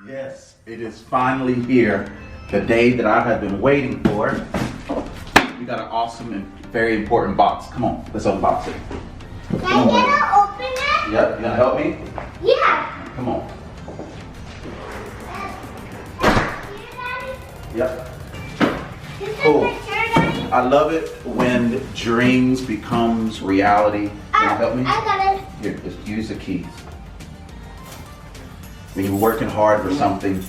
Yes, it is finally here. The day that I have been waiting for. We got an awesome and very important box. Come on, let's unbox it. Can I get to open it? Yep, you gonna help me? Yeah. Come on. Yep. Cool. I love it when dreams becomes reality. Can you help me? I got it. Here, just use the keys. When you're working hard for something,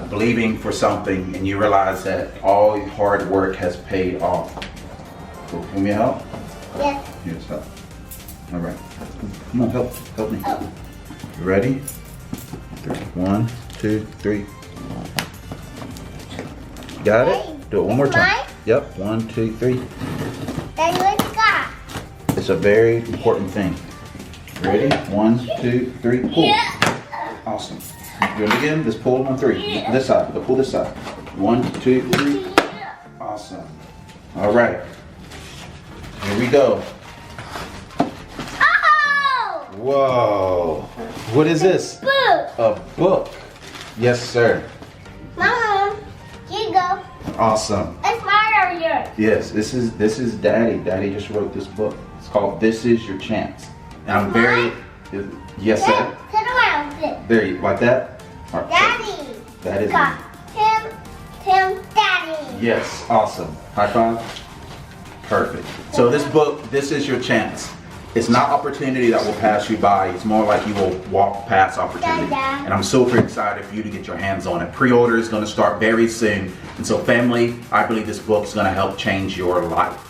believing for something, and you realize that all your hard work has paid off. Cool. Can we help? Yes. Here's help. All right. Come on, help me. Oh. You ready? 1, 2, 3. Got it? Do it one more time. Mine? Yep. 1, 2, 3. Then what you got? It's a very important thing. Ready? 1, 2, 3. Pull. Yeah. Awesome. Do it again. Just pull on 3. This side. Go pull this side. 1, 2, 3. Awesome. All right. Here we go. Oh! Whoa. What is this? Book. A book. Yes, sir. Mom, here you go. Awesome. It's mine or yours? Yes, this is Daddy. Daddy just wrote this book. It's called This Is Your Chance. And I'm very yes, sir. Turn around. There you like that? All right. Daddy. That is Got Tim, Daddy. yes, awesome. High five. Perfect. So this book, This Is Your Chance. It's not opportunity that will pass you by. It's more like you will walk past opportunity. Dada. And I'm super excited for you to get your hands on it. Pre-order is going to start very soon. And so family, I believe this book is going to help change your life.